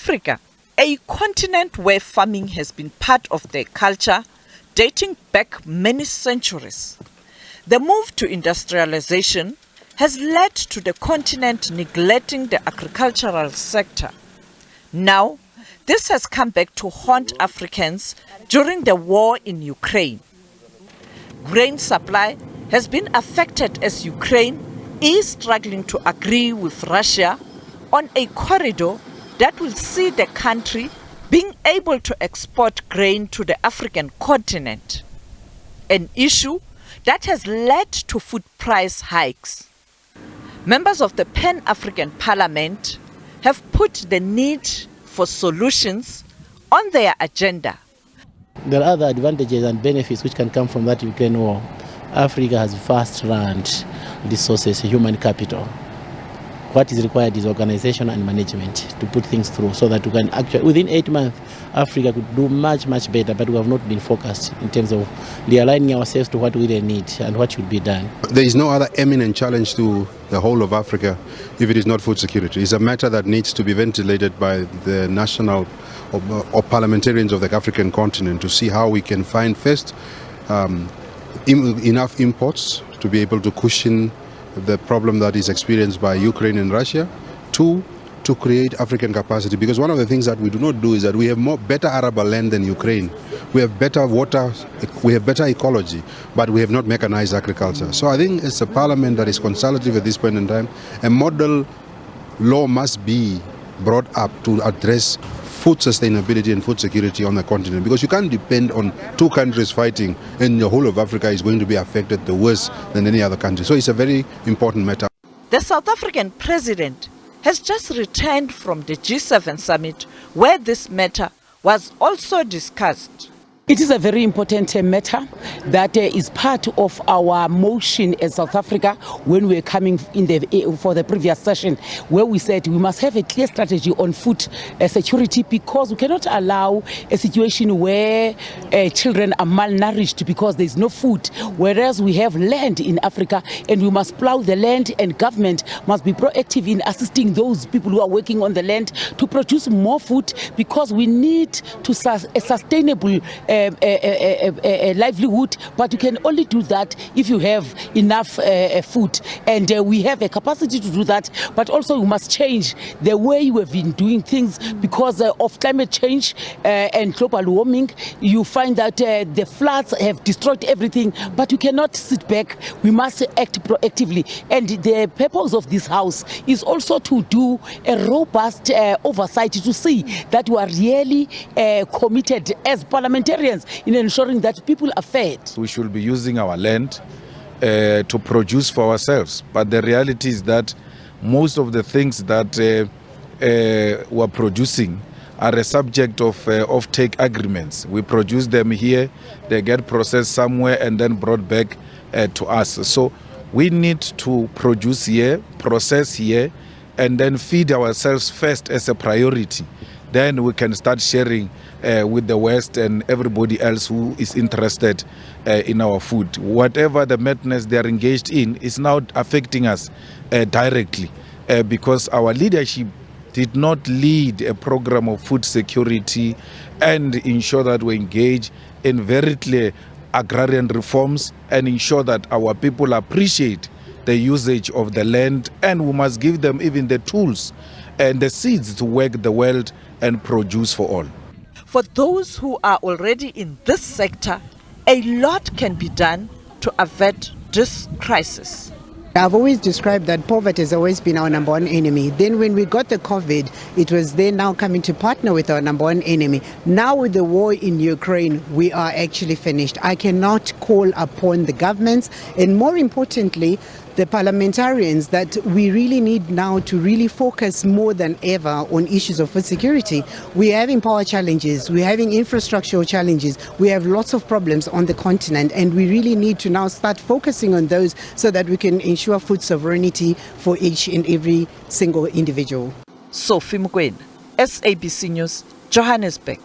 Africa, a continent where farming has been part of their culture dating back many centuries, the move to industrialization has led to the continent neglecting the agricultural sector. Now, this has come back to haunt Africans during the war in Ukraine. Grain supply has been affected as Ukraine is struggling to agree with Russia on a corridor that will see the country being able to export grain to the African continent, an issue that has led to food price hikes. Members of the Pan-African Parliament have put the need for solutions on their agenda. There are other advantages and benefits which can come from that Ukraine war. Africa has fast-run resources, human capital. What is required is organization and management to put things through so that we can actually, within 8 months, Africa could do much, much better, but we have not been focused in terms of realigning ourselves to what we really need and what should be done. There is no other eminent challenge to the whole of Africa if it is not food security. It's a matter that needs to be ventilated by the national or parliamentarians of the African continent to see how we can find first enough imports to be able to cushion the problem that is experienced by Ukraine and Russia. Two, to create African capacity, because one of the things that we do not do is that we have better arable land than Ukraine. We have better water, we have better ecology, but we have not mechanized agriculture. So I think it's a parliament that is consultative at this point in time. A model law must be brought up to address food sustainability and food security on the continent, because you can't depend on two countries fighting and the whole of Africa is going to be affected the worse than any other country. So it's a very important matter. The South African president has just returned from the G7 summit where this matter was also discussed. It is a very important matter that is part of our motion as South Africa when we were coming for the previous session, where we said we must have a clear strategy on food security, because we cannot allow a situation where children are malnourished because there is no food, whereas we have land in Africa and we must plow the land, and government must be proactive in assisting those people who are working on the land to produce more food, because we need to a sustainable livelihood, but you can only do that if you have enough food, and we have a capacity to do that. But also we must change the way we have been doing things because of climate change and global warming. You find that the floods have destroyed everything, but you cannot sit back. We must act proactively, and the purpose of this house is also to do a robust oversight to see that we are really committed as parliamentarians in ensuring that people are fed. We should be using our land to produce for ourselves, but the reality is that most of the things that we're producing are a subject of off-take agreements. We produce them here, they get processed somewhere and then brought back to us. So we need to produce here, process here, and then feed ourselves first as a priority. Then we can start sharing with the West and everybody else who is interested in our food. Whatever the madness they are engaged in is now affecting us directly because our leadership did not lead a program of food security and ensure that we engage in very clear agrarian reforms and ensure that our people appreciate the usage of the land, and we must give them even the tools and the seeds to work the world and produce for all. For those who are already in this sector, a lot can be done to avert this crisis. I've always described that poverty has always been our number one enemy. Then when we got the COVID, it was then now coming to partner with our number one enemy. Now with the war in Ukraine, we are actually finished. I cannot call upon the governments and more importantly, the parliamentarians that we really need now to really focus more than ever on issues of food security. We're having power challenges, we're having infrastructural challenges, we have lots of problems on the continent, and we really need to now start focusing on those so that we can ensure food sovereignty for each and every single individual. Sophie Mkwena, SABC News, Johannesburg.